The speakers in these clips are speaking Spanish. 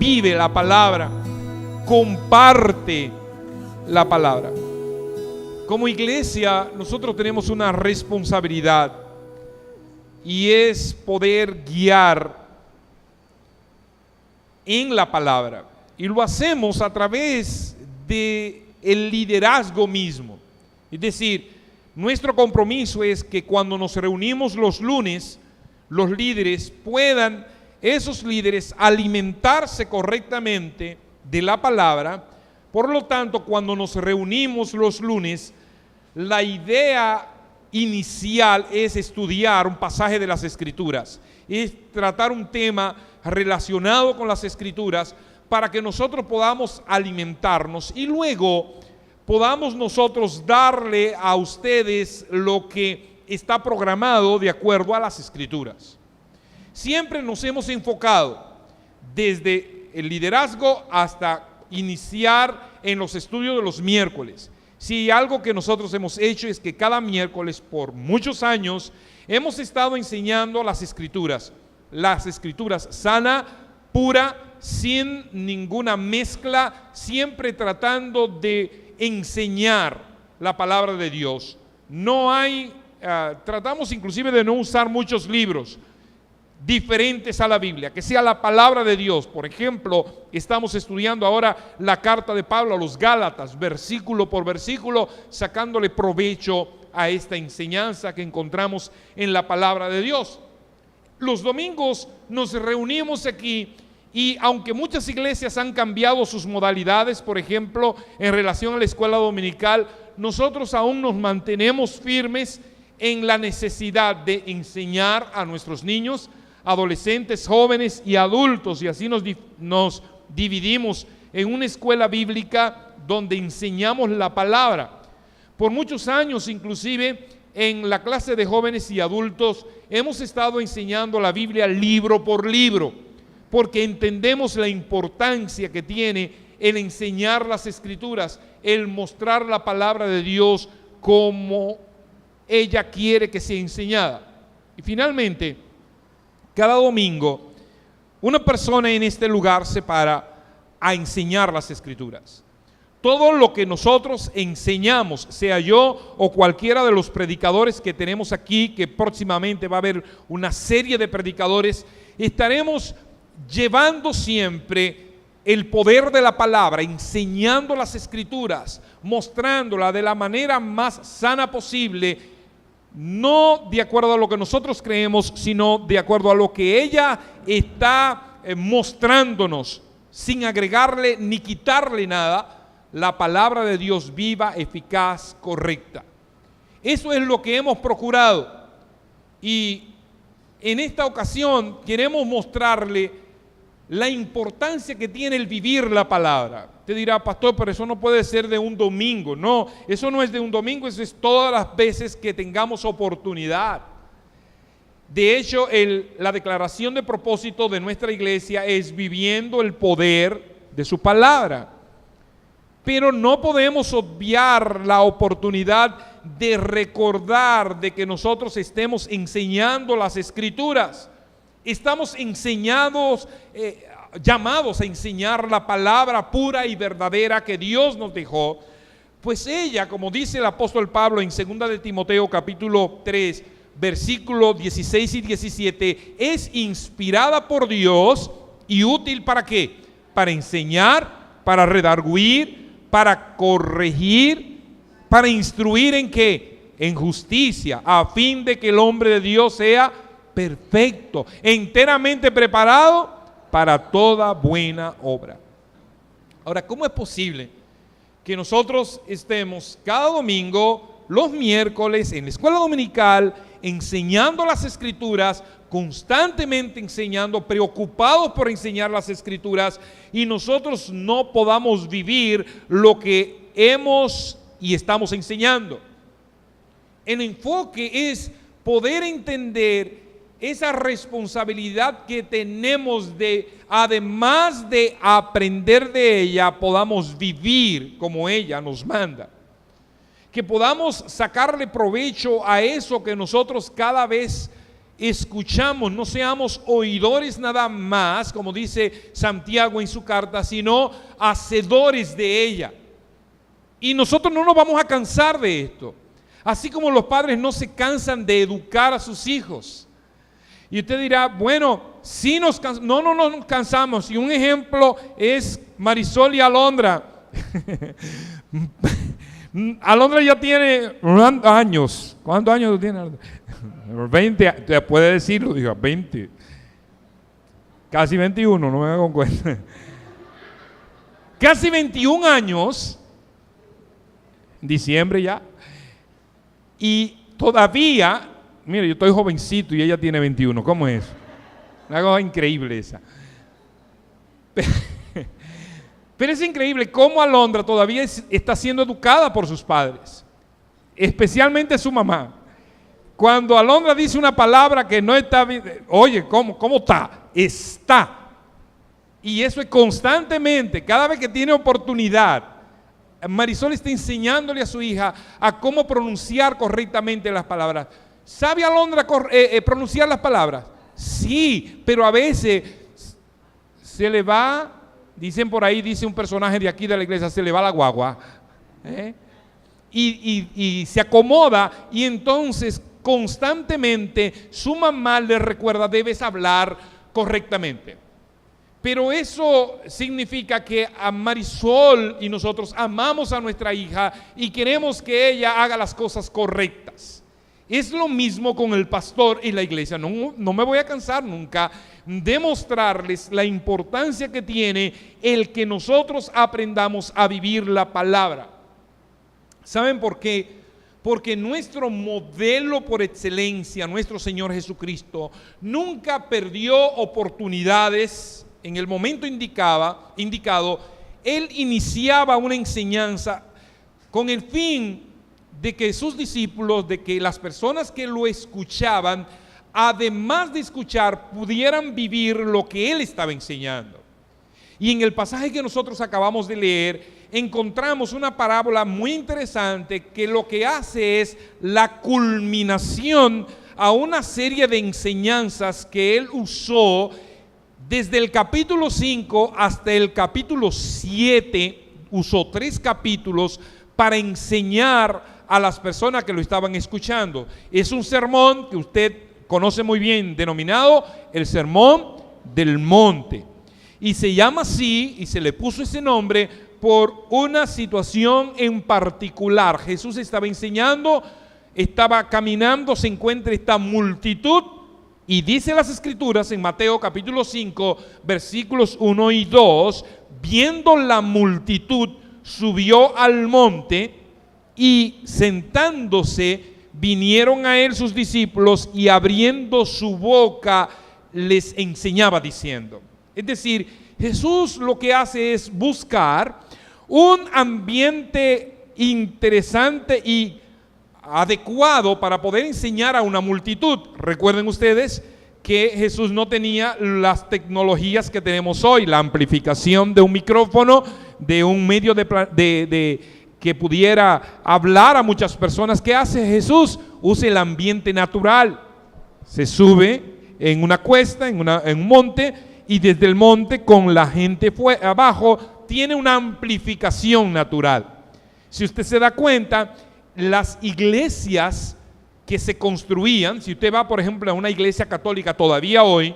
vive la palabra, comparte la palabra. Como iglesia, nosotros tenemos una responsabilidad y es poder guiar en la palabra. Y lo hacemos a través del liderazgo mismo. Es decir, nuestro compromiso es que cuando nos reunimos los lunes, los líderes puedan, esos líderes, alimentarse correctamente de la palabra. Por lo tanto, cuando nos reunimos los lunes, la idea inicial es estudiar un pasaje de las Escrituras, es tratar un tema relacionado con las Escrituras para que nosotros podamos alimentarnos y luego podamos nosotros darle a ustedes lo que está programado de acuerdo a las Escrituras. Siempre nos hemos enfocado desde el liderazgo hasta iniciar en los estudios de los miércoles. Si algo que nosotros hemos hecho es que cada miércoles por muchos años hemos estado enseñando las Escrituras sana, pura, sin ninguna mezcla, siempre tratando de enseñar la palabra de Dios. No hay, tratamos inclusive de no usar muchos libros diferentes a la Biblia, que sea la palabra de Dios. Por ejemplo, estamos estudiando ahora la carta de Pablo a los Gálatas, versículo por versículo, sacándole provecho a esta enseñanza que encontramos en la palabra de Dios. Los domingos nos reunimos aquí y aunque muchas iglesias han cambiado sus modalidades, por ejemplo, en relación a la escuela dominical, nosotros aún nos mantenemos firmes en la necesidad de enseñar a nuestros niños, adolescentes, jóvenes y adultos, y así nos dividimos en una escuela bíblica donde enseñamos la palabra. Por muchos años, inclusive, en la clase de jóvenes y adultos, hemos estado enseñando la Biblia libro por libro, porque entendemos la importancia que tiene el enseñar las Escrituras, el mostrar la palabra de Dios como ella quiere que sea enseñada. Y finalmente, cada domingo, una persona en este lugar se para a enseñar las Escrituras. Todo lo que nosotros enseñamos, sea yo o cualquiera de los predicadores que tenemos aquí, que próximamente va a haber una serie de predicadores, estaremos llevando siempre el poder de la palabra, enseñando las Escrituras, mostrándola de la manera más sana posible, no de acuerdo a lo que nosotros creemos, sino de acuerdo a lo que ella está mostrándonos, sin agregarle ni quitarle nada, la palabra de Dios viva, eficaz, correcta. Eso es lo que hemos procurado. Y en esta ocasión queremos mostrarle la importancia que tiene el vivir la palabra. Te dirá, pastor, pero eso no puede ser de un domingo. No, eso no es de un domingo, eso es todas las veces que tengamos oportunidad. De hecho, la declaración de propósito de nuestra iglesia es viviendo el poder de su palabra. Pero no podemos obviar la oportunidad de recordar de que nosotros estemos enseñando las Escrituras. Estamos llamados a enseñar la palabra pura y verdadera que Dios nos dejó, pues ella, como dice el apóstol Pablo en 2 de Timoteo capítulo 3, versículos 16 y 17, es inspirada por Dios y útil ¿para qué? Para enseñar, para redarguir, para corregir, para instruir ¿en qué? En justicia, a fin de que el hombre de Dios sea perfecto, enteramente preparado para toda buena obra. Ahora, ¿cómo es posible que nosotros estemos cada domingo, los miércoles, en la escuela dominical, enseñando las Escrituras, constantemente enseñando, preocupados por enseñar las Escrituras, y nosotros no podamos vivir lo que hemos y estamos enseñando? El enfoque es poder entender esa responsabilidad que tenemos de, además de aprender de ella, podamos vivir como ella nos manda. Que podamos sacarle provecho a eso que nosotros cada vez escuchamos, no seamos oidores nada más, como dice Santiago en su carta, sino hacedores de ella. Y nosotros no nos vamos a cansar de esto. Así como los padres no se cansan de educar a sus hijos. Y usted dirá, bueno, sí nos cansamos. No nos cansamos. Y un ejemplo es Marisol y Alondra. Alondra ya tiene años. ¿Cuántos años tiene Alondra? 20, puede decirlo, diga, 20. Casi 21, no me hago cuenta. Casi 21 años. Diciembre ya. Y todavía, mire, yo estoy jovencito y ella tiene 21. ¿Cómo es? Una cosa increíble esa. Pero es increíble cómo Alondra todavía está siendo educada por sus padres, especialmente su mamá. Cuando Alondra dice una palabra que no está bien, oye, ¿cómo está? Está. Y eso es constantemente, cada vez que tiene oportunidad. Marisol está enseñándole a su hija a cómo pronunciar correctamente las palabras. ¿Sabe Alondra pronunciar las palabras? Sí, pero a veces se le va, dicen por ahí, dice un personaje de aquí de la iglesia, se le va la guagua. Y se acomoda y entonces constantemente su mamá le recuerda, debes hablar correctamente. Pero eso significa que a Marisol y nosotros amamos a nuestra hija y queremos que ella haga las cosas correctas. Es lo mismo con el pastor y la iglesia. No me voy a cansar nunca de mostrarles la importancia que tiene el que nosotros aprendamos a vivir la palabra. ¿Saben por qué? Porque nuestro modelo por excelencia, nuestro Señor Jesucristo, nunca perdió oportunidades. En el momento indicado, Él iniciaba una enseñanza con el fin de que sus discípulos, de que las personas que lo escuchaban, además de escuchar, pudieran vivir lo que Él estaba enseñando. Y en el pasaje que nosotros acabamos de leer, encontramos una parábola muy interesante que lo que hace es la culminación a una serie de enseñanzas que Él usó desde el capítulo 5 hasta el capítulo 7. Usó 3 capítulos para enseñar a las personas que lo estaban escuchando. Es un sermón que usted conoce muy bien, denominado el Sermón del Monte. Y se llama así, y se le puso ese nombre por una situación en particular. Jesús estaba enseñando, estaba caminando, se encuentra esta multitud. Y dice las Escrituras en Mateo capítulo 5, versículos 1 y 2, viendo la multitud, subió al monte y sentándose, vinieron a él sus discípulos y abriendo su boca les enseñaba diciendo. Es decir, Jesús lo que hace es buscar un ambiente interesante y adecuado para poder enseñar a una multitud. Recuerden ustedes que Jesús no tenía las tecnologías que tenemos hoy, la amplificación de un micrófono, de un medio que pudiera hablar a muchas personas. ¿Qué hace Jesús? Usa el ambiente natural. Se sube en una cuesta, en un monte, y desde el monte con la gente abajo tiene una amplificación natural. Si usted se da cuenta, las iglesias que se construían, si usted va por ejemplo a una iglesia católica todavía hoy,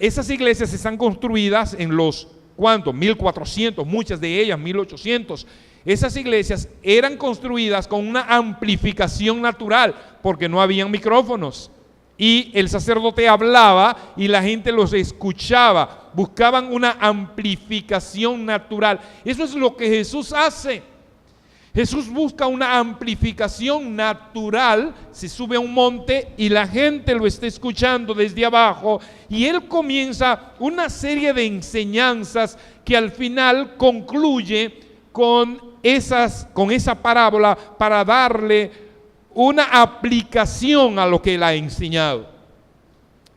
esas iglesias están construidas en los, ¿cuántos? 1400, muchas de ellas 1800. Esas iglesias eran construidas con una amplificación natural porque no habían micrófonos y el sacerdote hablaba y la gente los escuchaba, buscaban una amplificación natural. Eso es lo que Jesús hace. Jesús busca una amplificación natural, se sube a un monte y la gente lo está escuchando desde abajo y Él comienza una serie de enseñanzas que al final concluye con esa parábola para darle una aplicación a lo que Él ha enseñado.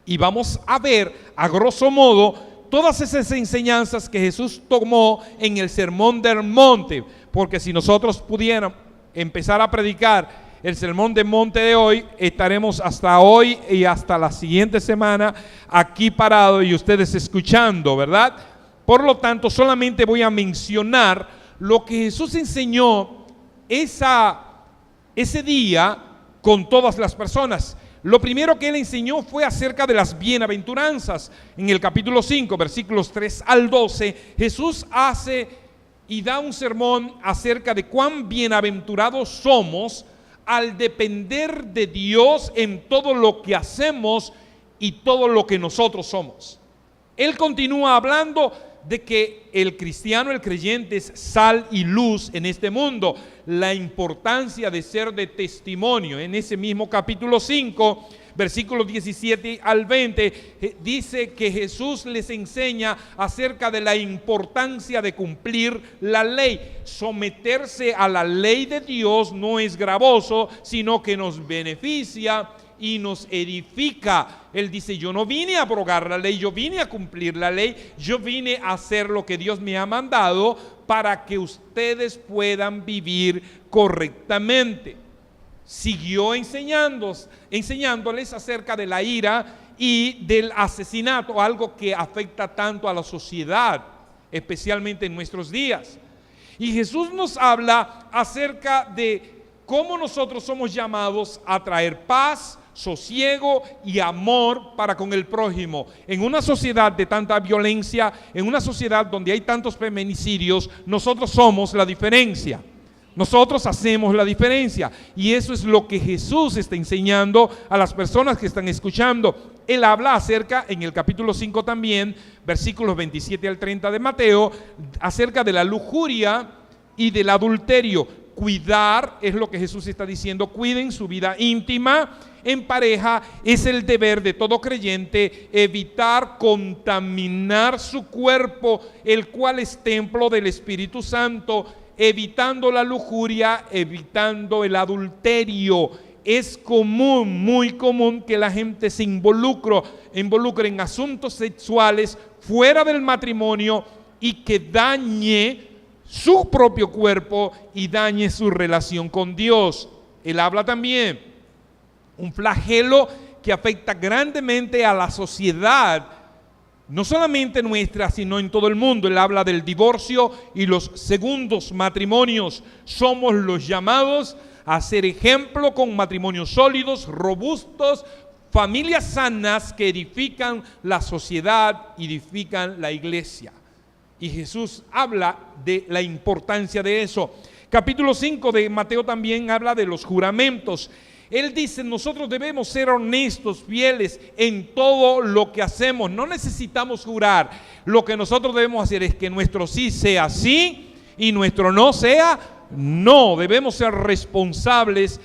Y vamos a ver a grosso modo todas esas enseñanzas que Jesús tomó en el Sermón del Monte. Porque si nosotros pudiéramos empezar a predicar el sermón del monte de hoy, estaremos hasta hoy y hasta la siguiente semana aquí parados y ustedes escuchando, ¿verdad? Por lo tanto, solamente voy a mencionar lo que Jesús enseñó ese día con todas las personas. Lo primero que él enseñó fue acerca de las bienaventuranzas. En el capítulo 5, versículos 3 al 12, Jesús hace y da un sermón acerca de cuán bienaventurados somos al depender de Dios en todo lo que hacemos y todo lo que nosotros somos. Él continúa hablando de que el cristiano, el creyente, es sal y luz en este mundo, la importancia de ser de testimonio. En ese mismo capítulo 5, versículos 17 al 20, dice que Jesús les enseña acerca de la importancia de cumplir la ley. Someterse a la ley de Dios no es gravoso, sino que nos beneficia y nos edifica. Él dice: yo no vine a abrogar la ley, yo vine a cumplir la ley, yo vine a hacer lo que Dios me ha mandado para que ustedes puedan vivir correctamente. Siguió enseñándoles acerca de la ira y del asesinato, algo que afecta tanto a la sociedad, especialmente en nuestros días. Y Jesús nos habla acerca de cómo nosotros somos llamados a traer paz, sosiego y amor para con el prójimo. En una sociedad de tanta violencia, en una sociedad donde hay tantos feminicidios, nosotros somos la diferencia. Nosotros hacemos la diferencia, y eso es lo que Jesús está enseñando a las personas que están escuchando. Él habla acerca, en el capítulo 5 también, versículos 27 al 30 de Mateo, acerca de la lujuria y del adulterio. Cuidar es lo que Jesús está diciendo: cuiden su vida íntima en pareja. Es el deber de todo creyente evitar contaminar su cuerpo, el cual es templo del Espíritu Santo, evitando la lujuria, evitando el adulterio. Es común, muy común, que la gente se involucre en asuntos sexuales fuera del matrimonio y que dañe su propio cuerpo y dañe su relación con Dios. Él habla también un flagelo que afecta grandemente a la sociedad, no solamente nuestra, sino en todo el mundo. Él habla del divorcio y los segundos matrimonios. Somos los llamados a ser ejemplo con matrimonios sólidos, robustos, familias sanas que edifican la sociedad, edifican la iglesia. Y Jesús habla de la importancia de eso. Capítulo 5 de Mateo también habla de los juramentos. Él dice: nosotros debemos ser honestos, fieles en todo lo que hacemos. No necesitamos jurar. Lo que nosotros debemos hacer es que nuestro sí sea sí y nuestro no sea no. Debemos ser responsables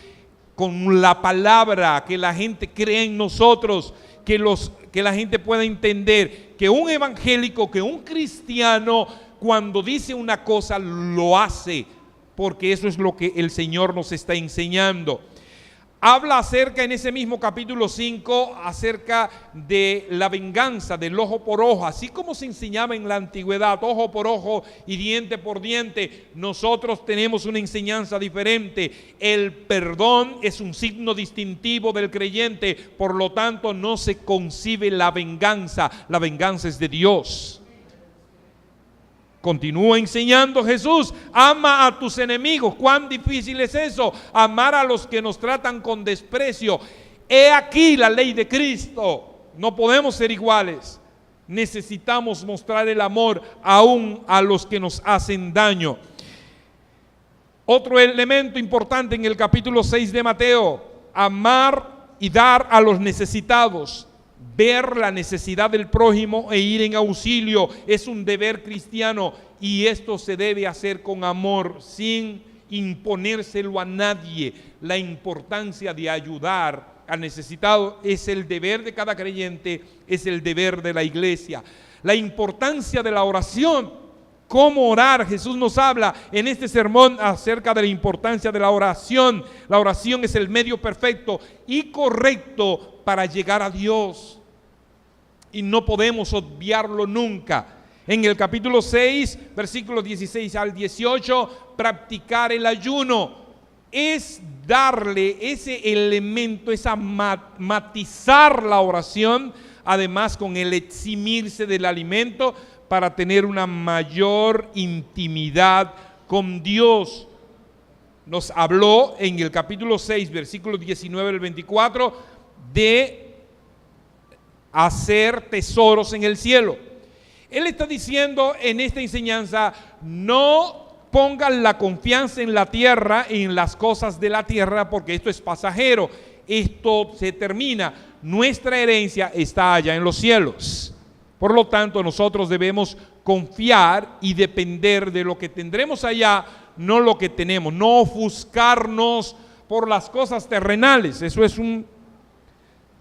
con la palabra, que la gente cree en nosotros, que la gente pueda entender que un evangélico, que un cristiano, cuando dice una cosa lo hace, porque eso es lo que el Señor nos está enseñando. Habla acerca, en ese mismo capítulo 5, acerca de la venganza, del ojo por ojo, así como se enseñaba en la antigüedad, ojo por ojo y diente por diente. Nosotros tenemos una enseñanza diferente. El perdón es un signo distintivo del creyente, por lo tanto no se concibe la venganza es de Dios. Continúa enseñando Jesús: ama a tus enemigos. ¿Cuán difícil es eso? Amar a los que nos tratan con desprecio. He aquí la ley de Cristo. No podemos ser iguales. Necesitamos mostrar el amor aún a los que nos hacen daño. Otro elemento importante en el capítulo 6 de Mateo: amar y dar a los necesitados. Ver la necesidad del prójimo e ir en auxilio es un deber cristiano, y esto se debe hacer con amor, sin imponérselo a nadie. La importancia de ayudar al necesitado es el deber de cada creyente, es el deber de la iglesia. La importancia de la oración. ¿Cómo orar? Jesús nos habla en este sermón acerca de la importancia de la oración. La oración es el medio perfecto y correcto para llegar a Dios, y no podemos obviarlo nunca. En el capítulo 6, versículos 16 al 18, practicar el ayuno es darle ese elemento, esa matizar la oración, además con el eximirse del alimento para tener una mayor intimidad con Dios. Nos habló en el capítulo 6, versículo 19 al 24, de hacer tesoros en el cielo. Él está diciendo en esta enseñanza: no pongan la confianza en la tierra, en las cosas de la tierra, porque esto es pasajero, esto se termina. Nuestra herencia está allá en los cielos. Por lo tanto, nosotros debemos confiar y depender de lo que tendremos allá, no lo que tenemos, no ofuscarnos por las cosas terrenales. Eso es un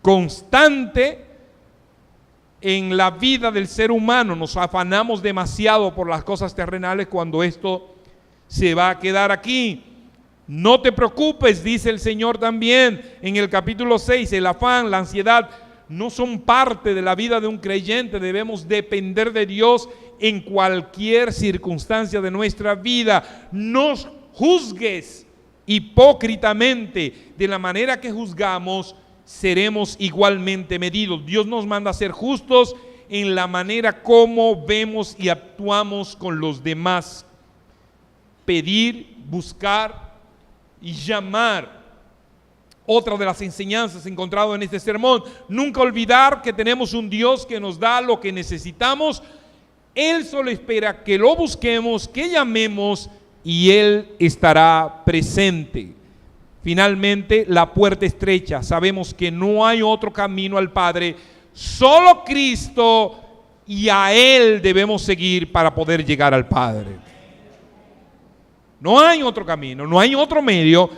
constante en la vida del ser humano. Nos afanamos demasiado por las cosas terrenales cuando esto se va a quedar aquí. No te preocupes, dice el Señor también en el capítulo 6, el afán, la ansiedad no son parte de la vida de un creyente. Debemos depender de Dios en cualquier circunstancia de nuestra vida. No juzgues hipócritamente. De la manera que juzgamos, seremos igualmente medidos. Dios nos manda a ser justos en la manera como vemos y actuamos con los demás. Pedir, buscar y llamar. Otra de las enseñanzas encontradas en este sermón: nunca olvidar que tenemos un Dios que nos da lo que necesitamos. Él solo espera que lo busquemos, que llamemos, y Él estará presente. Finalmente, la puerta estrecha. Sabemos que no hay otro camino al Padre, solo Cristo, y a Él debemos seguir para poder llegar al Padre. No hay otro camino, no hay otro medio,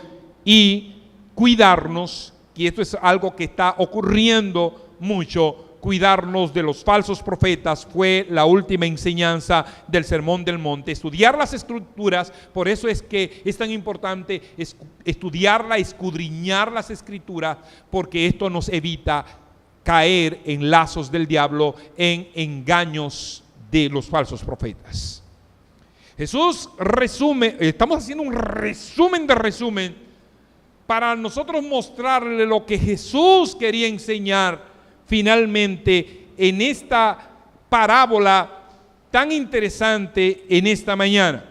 y cuidarnos, que esto es algo que está ocurriendo mucho. Cuidarnos de los falsos profetas fue la última enseñanza del Sermón del Monte. Estudiar las Escrituras, por eso es que es tan importante estudiarla, escudriñar las Escrituras, porque esto nos evita caer en lazos del diablo, en engaños de los falsos profetas. Jesús resume, estamos haciendo un resumen de resumen para nosotros mostrarle lo que Jesús quería enseñar finalmente en esta parábola tan interesante en esta mañana.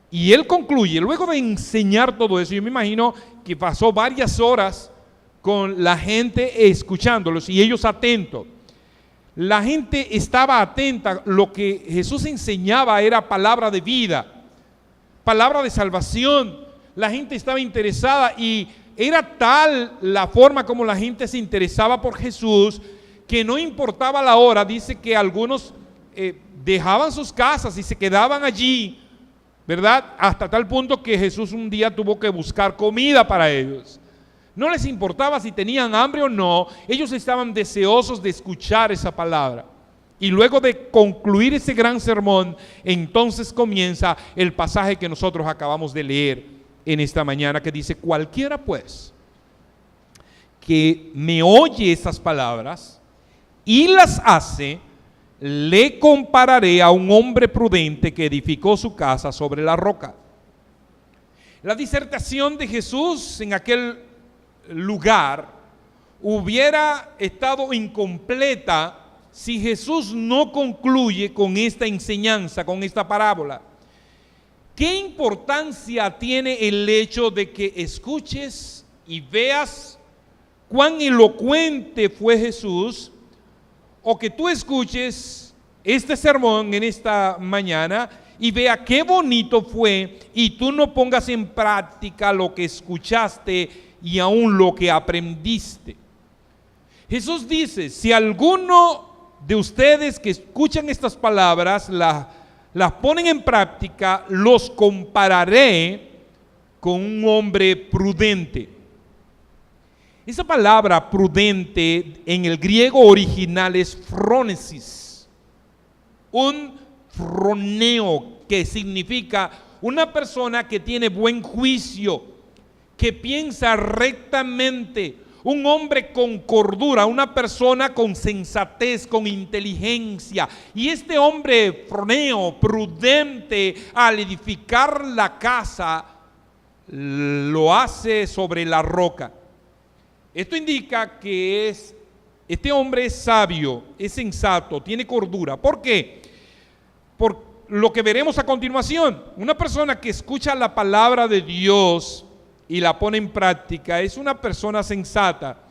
Y Él concluye, luego de enseñar todo eso, yo me imagino que pasó varias horas con la gente escuchándolos y ellos atentos. La gente estaba atenta. Lo que Jesús enseñaba era palabra de vida, palabra de salvación. La gente estaba interesada y era tal la forma como la gente se interesaba por Jesús que no importaba la hora. Dice que algunos dejaban sus casas y se quedaban allí, ¿verdad? Hasta tal punto que Jesús un día tuvo que buscar comida para ellos. No les importaba si tenían hambre o no, ellos estaban deseosos de escuchar esa palabra. Y luego de concluir ese gran sermón, entonces comienza el pasaje que nosotros acabamos de leer en esta mañana, que dice: cualquiera pues que me oye esas palabras y las hace, le compararé a un hombre prudente que edificó su casa sobre la roca. La disertación de Jesús en aquel lugar hubiera estado incompleta si Jesús no concluye con esta enseñanza, con esta parábola. ¿Qué importancia tiene el hecho de que escuches y veas cuán elocuente fue Jesús, o que tú escuches este sermón en esta mañana y vea qué bonito fue y tú no pongas en práctica lo que escuchaste y aún lo que aprendiste? Jesús dice: si alguno de ustedes que escuchan estas palabras las ponen en práctica, los compararé con un hombre prudente. Esa palabra prudente en el griego original es phronesis, un phroneo, que significa una persona que tiene buen juicio, que piensa rectamente, un hombre con cordura, una persona con sensatez, con inteligencia. Y este hombre phroneo, prudente, al edificar la casa, lo hace sobre la roca. Esto indica que este hombre es sabio, es sensato, tiene cordura. ¿Por qué? Por lo que veremos a continuación. Una persona que escucha la palabra de Dios y la pone en práctica es una persona sensata,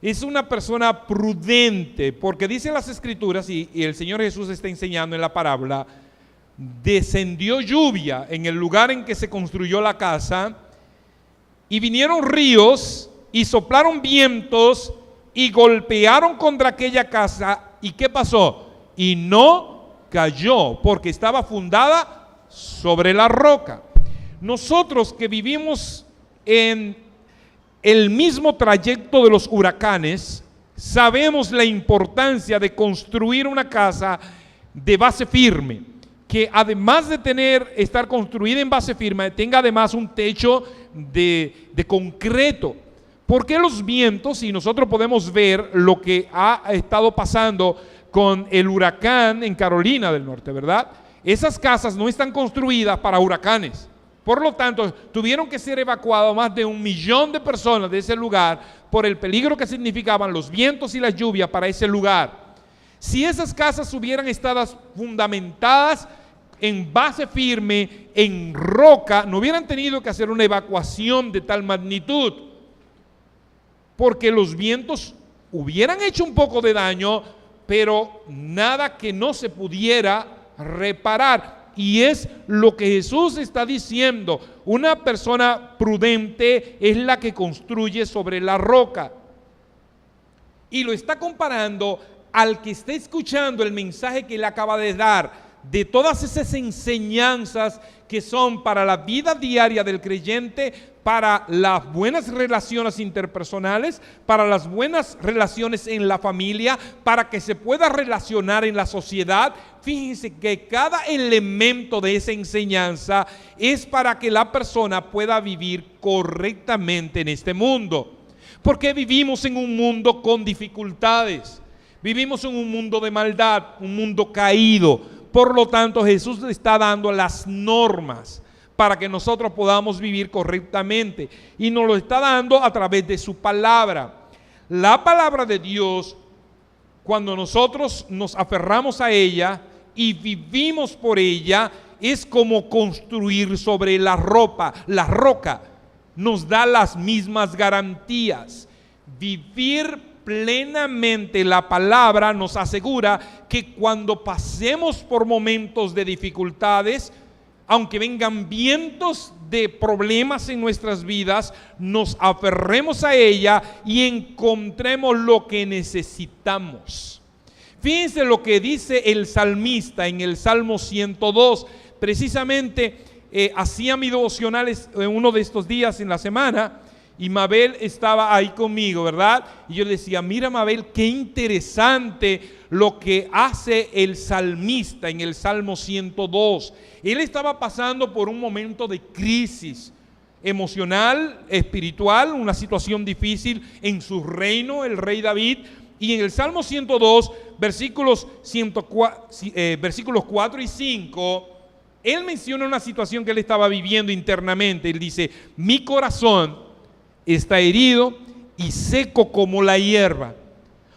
es una persona prudente, porque dice las Escrituras, y el Señor Jesús está enseñando en la parábola, descendió lluvia en el lugar en que se construyó la casa, y vinieron ríos y soplaron vientos y golpearon contra aquella casa. ¿Y qué pasó? Y no cayó, porque estaba fundada sobre la roca. Nosotros que vivimos en el mismo trayecto de los huracanes, sabemos la importancia de construir una casa de base firme, que además de estar construida en base firme, tenga además un techo de concreto. Porque los vientos, y nosotros podemos ver lo que ha estado pasando con el huracán en Carolina del Norte, ¿verdad? Esas casas no están construidas para huracanes. Por lo tanto, tuvieron que ser evacuados más de 1 millón de personas de ese lugar por el peligro que significaban los vientos y las lluvias para ese lugar. Si esas casas hubieran estado fundamentadas en base firme, en roca, no hubieran tenido que hacer una evacuación de tal magnitud, porque los vientos hubieran hecho un poco de daño, pero nada que no se pudiera reparar. Y es lo que Jesús está diciendo. Una persona prudente es la que construye sobre la roca. Y lo está comparando al que está escuchando el mensaje que él acaba de dar, de todas esas enseñanzas que son para la vida diaria del creyente, para las buenas relaciones interpersonales, para las buenas relaciones en la familia, para que se pueda relacionar en la sociedad. Fíjense que cada elemento de esa enseñanza es para que la persona pueda vivir correctamente en este mundo. Porque vivimos en un mundo con dificultades, vivimos en un mundo de maldad, un mundo caído. Por lo tanto, Jesús le está dando las normas para que nosotros podamos vivir correctamente, y nos lo está dando a través de su palabra. La palabra de Dios, cuando nosotros nos aferramos a ella y vivimos por ella, es como construir sobre la roca. Nos da las mismas garantías. Vivir plenamente la palabra nos asegura que cuando pasemos por momentos de dificultades, aunque vengan vientos de problemas en nuestras vidas, nos aferremos a ella y encontremos lo que necesitamos. Fíjense lo que dice el salmista en el Salmo 102. Precisamente hacía mi devocionales uno de estos días en la semana, y Mabel estaba ahí conmigo, ¿verdad? Y yo le decía, mira Mabel, qué interesante lo que hace el salmista en el Salmo 102. Él estaba pasando por un momento de crisis emocional, espiritual, una situación difícil en su reino, el rey David. Y en el Salmo 102, versículos 4 y 5, él menciona una situación que él estaba viviendo internamente. Él dice, mi corazón está herido y seco como la hierba,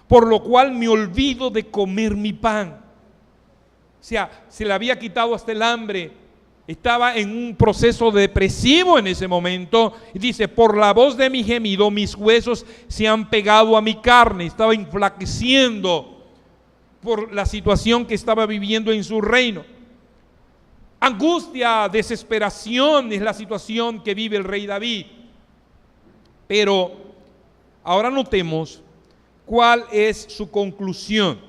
por lo cual me olvido de comer mi pan. O sea, se le había quitado hasta el hambre, estaba en un proceso depresivo en ese momento, y dice, por la voz de mi gemido mis huesos se han pegado a mi carne. Estaba enflaqueciendo por la situación que estaba viviendo en su reino. Angustia, desesperación es la situación que vive el rey David. Pero ahora notemos cuál es su conclusión.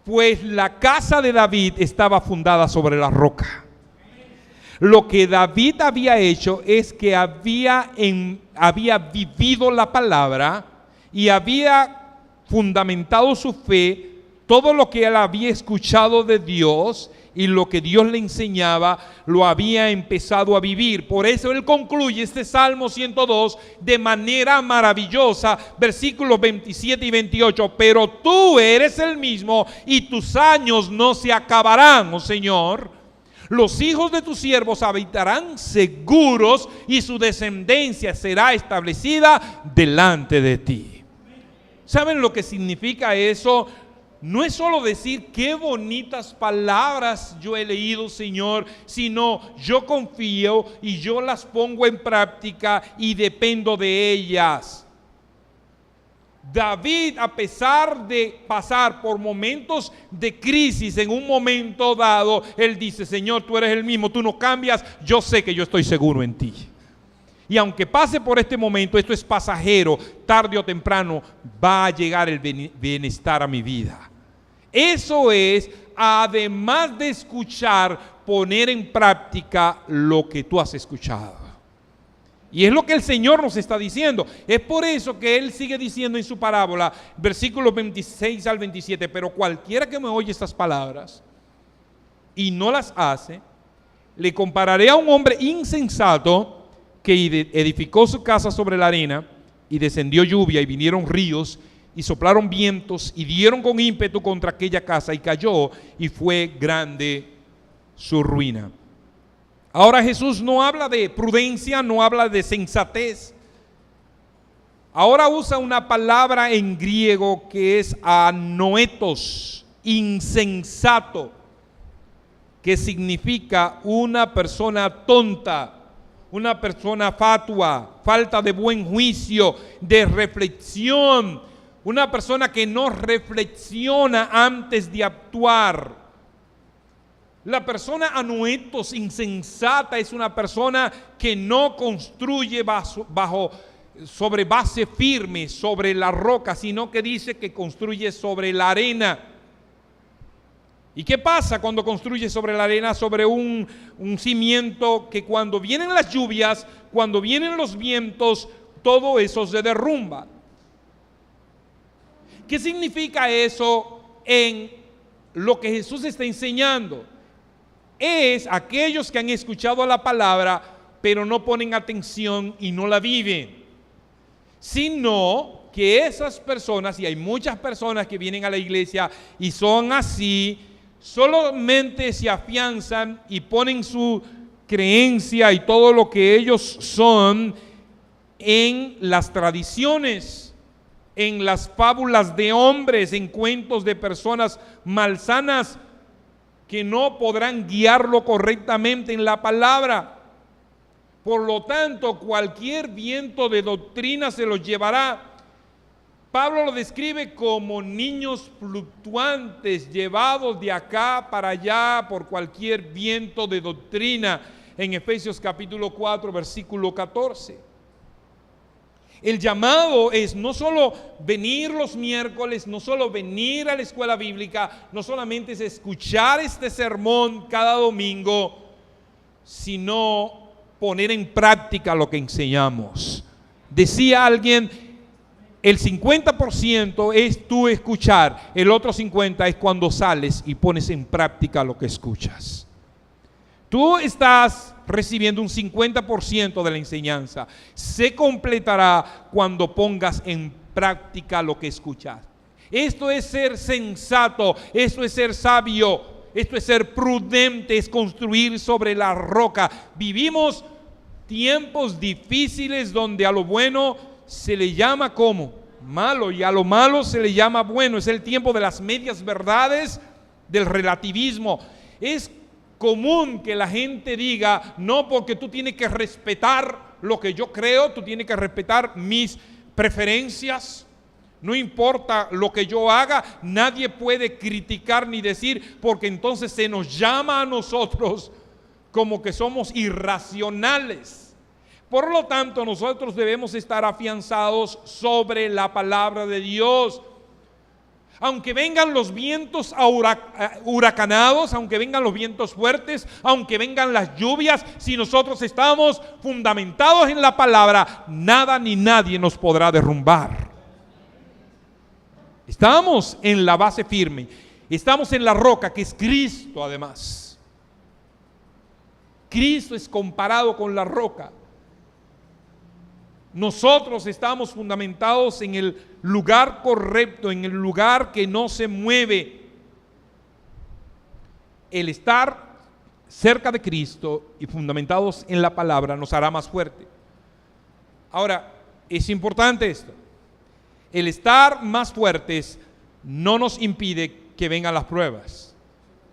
Pues la casa de David estaba fundada sobre la roca. Lo que David había hecho es que había vivido la palabra y había fundamentado su fe, todo lo que él había escuchado de Dios y lo que Dios le enseñaba, lo había empezado a vivir. Por eso él concluye este Salmo 102 de manera maravillosa, versículos 27 y 28. Pero tú eres el mismo y tus años no se acabarán, oh Señor. Los hijos de tus siervos habitarán seguros y su descendencia será establecida delante de ti. ¿Saben lo que significa eso? No es solo decir qué bonitas palabras yo he leído, Señor, sino yo confío y yo las pongo en práctica y dependo de ellas. David, a pesar de pasar por momentos de crisis en un momento dado, él dice: Señor, tú eres el mismo, tú no cambias, yo sé que yo estoy seguro en ti. Y aunque pase por este momento, esto es pasajero, tarde o temprano va a llegar el bienestar a mi vida. Eso es, además de escuchar, poner en práctica lo que tú has escuchado. Y es lo que el Señor nos está diciendo. Es por eso que Él sigue diciendo en su parábola, versículos 26 al 27, pero cualquiera que me oye estas palabras y no las hace, le compararé a un hombre insensato que edificó su casa sobre la arena, y descendió lluvia y vinieron ríos y soplaron vientos y dieron con ímpetu contra aquella casa, y cayó, y fue grande su ruina. Ahora Jesús no habla de prudencia, no habla de sensatez. Ahora usa una palabra en griego que es anoetos, insensato, que significa una persona tonta, una persona fatua, falta de buen juicio, de reflexión, una persona que no reflexiona antes de actuar. La persona anoetos, insensata, es una persona que no construye sobre base firme, sobre la roca, sino que dice que construye sobre la arena. ¿Y qué pasa cuando construye sobre la arena? Sobre un cimiento que cuando vienen las lluvias, cuando vienen los vientos, todo eso se derrumba. ¿Qué significa eso en lo que Jesús está enseñando? Es aquellos que han escuchado la palabra, pero no ponen atención y no la viven. Sino que esas personas, y hay muchas personas que vienen a la iglesia y son así, solamente se afianzan y ponen su creencia y todo lo que ellos son en las tradiciones, en las fábulas de hombres, en cuentos de personas malsanas que no podrán guiarlo correctamente en la palabra. Por lo tanto, cualquier viento de doctrina se los llevará. Pablo lo describe como niños fluctuantes, llevados de acá para allá por cualquier viento de doctrina, en Efesios capítulo 4, versículo 14. El llamado es no solo venir los miércoles, no solo venir a la escuela bíblica, no solamente es escuchar este sermón cada domingo, sino poner en práctica lo que enseñamos. Decía alguien: el 50% es tú escuchar, el otro 50% es cuando sales y pones en práctica lo que escuchas. Tú estás recibiendo un 50% de la enseñanza. Se completará cuando pongas en práctica lo que escuchas. Esto es ser sensato, esto es ser sabio, esto es ser prudente, es construir sobre la roca. Vivimos tiempos difíciles donde a lo bueno se le llama como malo y a lo malo se le llama bueno. Es el tiempo de las medias verdades, del relativismo. Es común que la gente diga: no, porque tú tienes que respetar lo que yo creo, tú tienes que respetar mis preferencias, no importa lo que yo haga, nadie puede criticar ni decir, porque entonces se nos llama a nosotros como que somos irracionales. Por lo tanto, nosotros debemos estar afianzados sobre la palabra de Dios. Aunque vengan los vientos huracanados, aunque vengan los vientos fuertes, aunque vengan las lluvias, si nosotros estamos fundamentados en la palabra, nada ni nadie nos podrá derrumbar. Estamos en la base firme, estamos en la roca que es Cristo además. Cristo es comparado con la roca. Nosotros estamos fundamentados en el lugar correcto, en el lugar que no se mueve. El estar cerca de Cristo y fundamentados en la palabra nos hará más fuerte. Ahora, es importante esto. El estar más fuertes no nos impide que vengan las pruebas.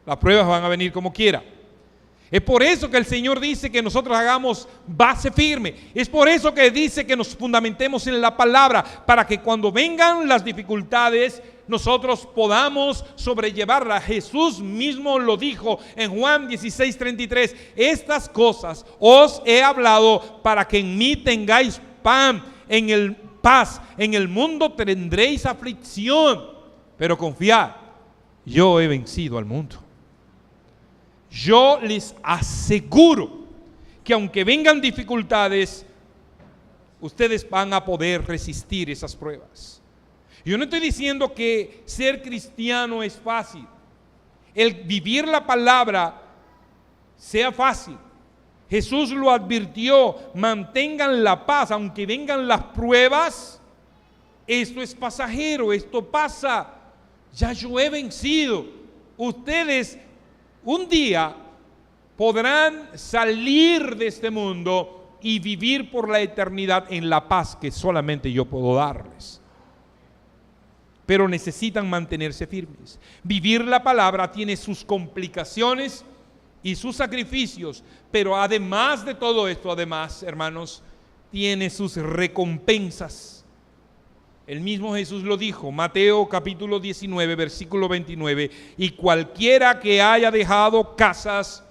Las pruebas van a venir como quiera. Es por eso que el Señor dice que nosotros hagamos base firme. Es por eso que dice que nos fundamentemos en la palabra, para que cuando vengan las dificultades nosotros podamos sobrellevarlas. Jesús mismo lo dijo en Juan 16:33: estas cosas os he hablado para que en mí tengáis paz. En el mundo tendréis aflicción, pero confiad, yo he vencido al mundo. Yo les aseguro que aunque vengan dificultades, ustedes van a poder resistir esas pruebas. Yo no estoy diciendo que ser cristiano es fácil. El vivir la palabra sea fácil. Jesús lo advirtió: mantengan la paz, aunque vengan las pruebas. Esto es pasajero, esto pasa. Ya yo he vencido. Ustedes un día podrán salir de este mundo y vivir por la eternidad en la paz que solamente yo puedo darles. Pero necesitan mantenerse firmes. Vivir la palabra tiene sus complicaciones y sus sacrificios, pero además de todo esto, además, hermanos, tiene sus recompensas. El mismo Jesús lo dijo, Mateo capítulo 19, versículo 29: y cualquiera que haya dejado casas,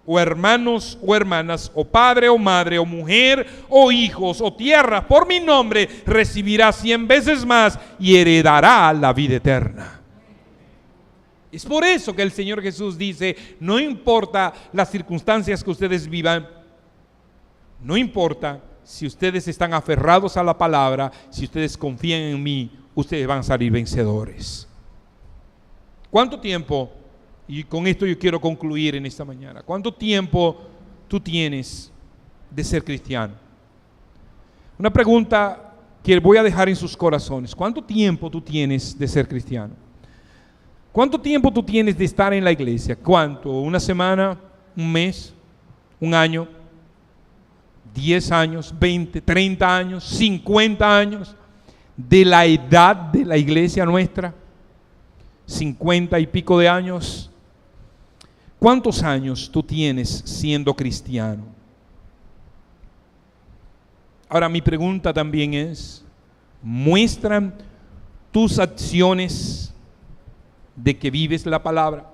o hermanos o hermanas, o padre o madre, o mujer o hijos, o tierra, por mi nombre, recibirá 100 veces más y heredará la vida eterna. Es por eso que el Señor Jesús dice: no importa las circunstancias que ustedes vivan, no importa si ustedes están aferrados a la palabra, si ustedes confían en mí, ustedes van a salir vencedores. ¿Cuánto tiempo, y con esto yo quiero concluir en esta mañana, cuánto tiempo tú tienes de ser cristiano? Una pregunta que voy a dejar en sus corazones: ¿cuánto tiempo tú tienes de ser cristiano? ¿Cuánto tiempo tú tienes de estar en la iglesia? ¿Cuánto? ¿Una semana? ¿Un mes? ¿Un año? 10 años, 20, 30 años, 50 años de la edad de la iglesia nuestra, 50 y pico de años. ¿Cuántos años tú tienes siendo cristiano? Ahora mi pregunta también es: ¿muestran tus acciones de que vives la palabra?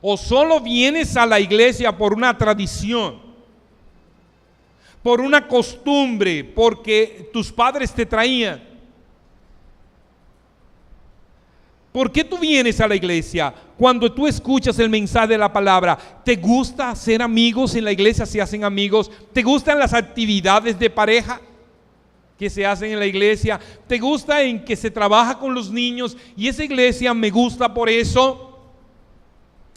¿O solo vienes a la iglesia por una tradición, por una costumbre, porque tus padres te traían? ¿Por qué tú vienes a la iglesia? Cuando tú escuchas el mensaje de la palabra, ¿te gusta hacer amigos en la iglesia? ¿Se hacen amigos? ¿Te gustan las actividades de pareja que se hacen en la iglesia? ¿Te gusta en que se trabaja con los niños y esa iglesia me gusta por eso?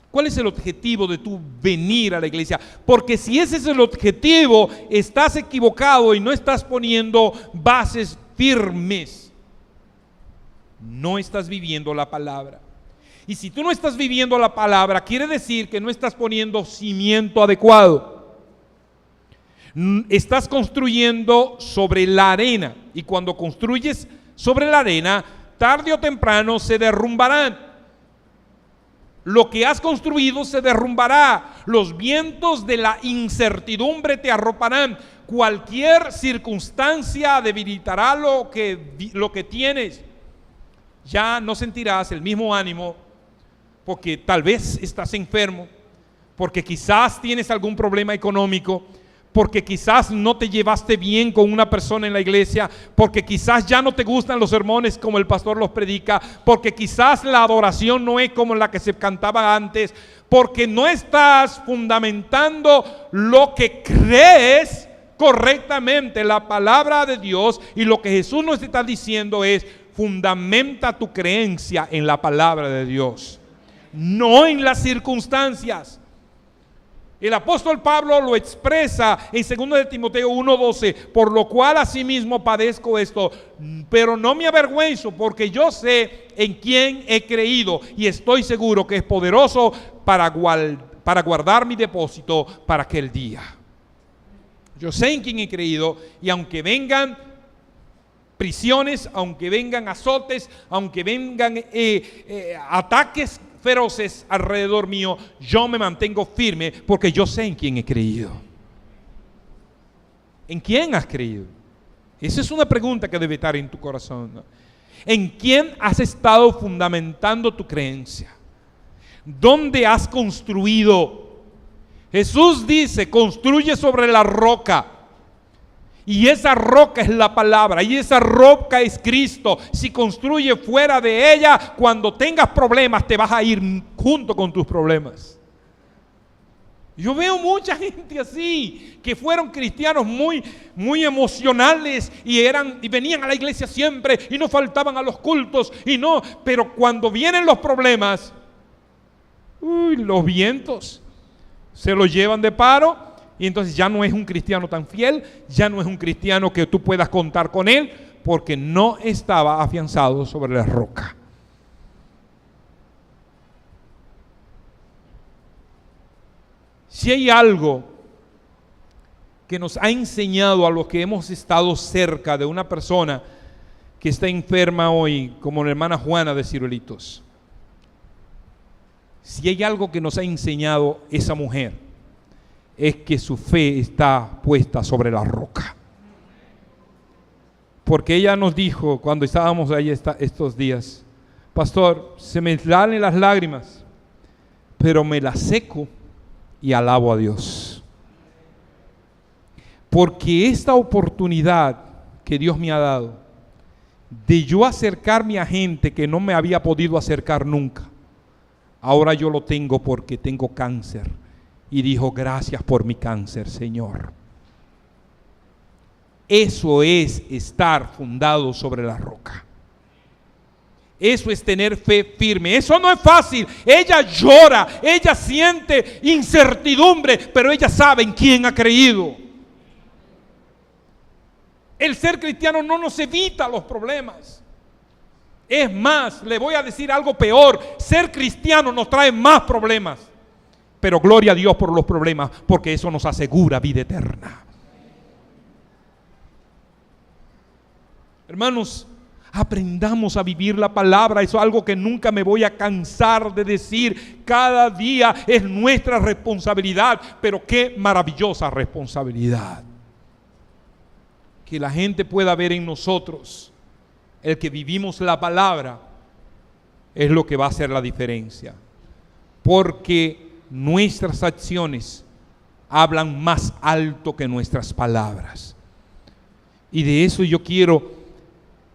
¿Cuál es el objetivo de tu venir a la iglesia? Porque si ese es el objetivo, estás equivocado y no estás poniendo bases firmes. No estás viviendo la palabra. Y si tú no estás viviendo la palabra, quiere decir que no estás poniendo cimiento adecuado. Estás construyendo sobre la arena. Y cuando construyes sobre la arena, tarde o temprano se derrumbarán. Lo que has construido se derrumbará. Los vientos de la incertidumbre te arroparán. Cualquier circunstancia debilitará lo que tienes. Ya no sentirás el mismo ánimo, porque tal vez estás enfermo, porque quizás tienes algún problema económico, porque quizás no te llevaste bien con una persona en la iglesia, porque quizás ya no te gustan los sermones como el pastor los predica, porque quizás la adoración no es como la que se cantaba antes, porque no estás fundamentando lo que crees correctamente, la palabra de Dios. Y lo que Jesús nos está diciendo es: fundamenta tu creencia en la palabra de Dios, no en las circunstancias. El apóstol Pablo lo expresa en 2 de Timoteo 1:12, por lo cual asimismo padezco esto, pero no me avergüenzo, porque yo sé en quién he creído y estoy seguro que es poderoso para guardar mi depósito para aquel día. Yo sé en quién he creído, y aunque vengan prisiones, aunque vengan azotes, aunque vengan ataques feroces alrededor mío, yo me mantengo firme porque yo sé en quién he creído. ¿En quién has creído? Esa es una pregunta que debe estar en tu corazón, ¿no? ¿En quién has estado fundamentando tu creencia? ¿Dónde has construido? Jesús dice, construye sobre la roca. Y esa roca es la palabra, y esa roca es Cristo. Si construye fuera de ella, cuando tengas problemas, te vas a ir junto con tus problemas. Yo veo mucha gente así, que fueron cristianos muy emocionales y venían a la iglesia siempre y no faltaban a los cultos pero cuando vienen los problemas, los vientos se los llevan de paro. Y entonces ya no es un cristiano tan fiel, ya no es un cristiano que tú puedas contar con él, porque no estaba afianzado sobre la roca. Si hay algo que nos ha enseñado a los que hemos estado cerca de una persona que está enferma hoy, como la hermana Juana de Ciruelitos, si hay algo que nos ha enseñado esa mujer, es que su fe está puesta sobre la roca. Porque ella nos dijo cuando estábamos ahí estos días, pastor, se me salen las lágrimas, pero me las seco y alabo a Dios. Porque esta oportunidad que Dios me ha dado de yo acercarme a gente que no me había podido acercar nunca, ahora yo lo tengo porque tengo cáncer. Y dijo, gracias por mi cáncer, Señor. Eso es estar fundado sobre la roca. Eso es tener fe firme. Eso no es fácil. Ella llora, ella siente incertidumbre, pero ella sabe en quién ha creído. El ser cristiano no nos evita los problemas. Es más, le voy a decir algo peor. Ser cristiano nos trae más problemas. Pero gloria a Dios por los problemas, porque eso nos asegura vida eterna. Hermanos, aprendamos a vivir la palabra. Eso es algo que nunca me voy a cansar de decir. Cada día es nuestra responsabilidad, pero qué maravillosa responsabilidad. Que la gente pueda ver en nosotros el que vivimos la palabra es lo que va a hacer la diferencia. Porque nuestras acciones hablan más alto que nuestras palabras. Y de eso yo quiero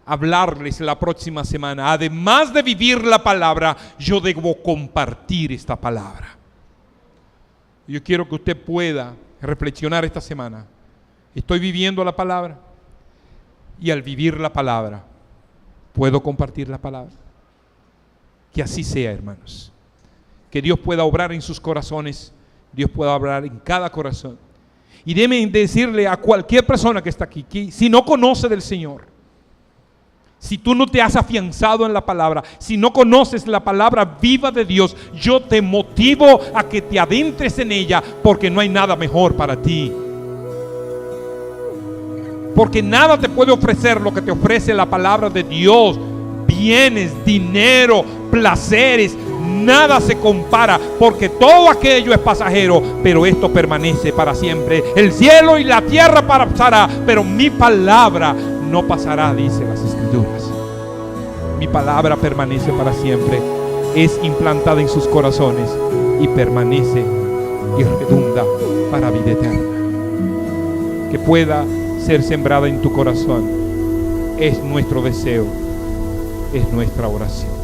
hablarles la próxima semana. Además de vivir la palabra, yo debo compartir esta palabra. Yo quiero que usted pueda reflexionar esta semana. Estoy viviendo la palabra, y al vivir la palabra, puedo compartir la palabra. Que así sea, hermanos. Que Dios pueda obrar en sus corazones, Dios pueda obrar en cada corazón. Y déjenme decirle a cualquier persona que está aquí, que si no conoce del Señor, si tú no te has afianzado en la palabra, si no conoces la palabra viva de Dios, yo te motivo a que te adentres en ella, porque no hay nada mejor para ti. Porque nada te puede ofrecer lo que te ofrece la palabra de Dios. Bienes, dinero, placeres, nada se compara, porque todo aquello es pasajero, pero esto permanece para siempre. El cielo y la tierra pasará, pero mi palabra no pasará, dice las Escrituras. Mi palabra permanece para siempre, es implantada en sus corazones y permanece y redunda para vida eterna. Que pueda ser sembrada en tu corazón es nuestro deseo, es nuestra oración.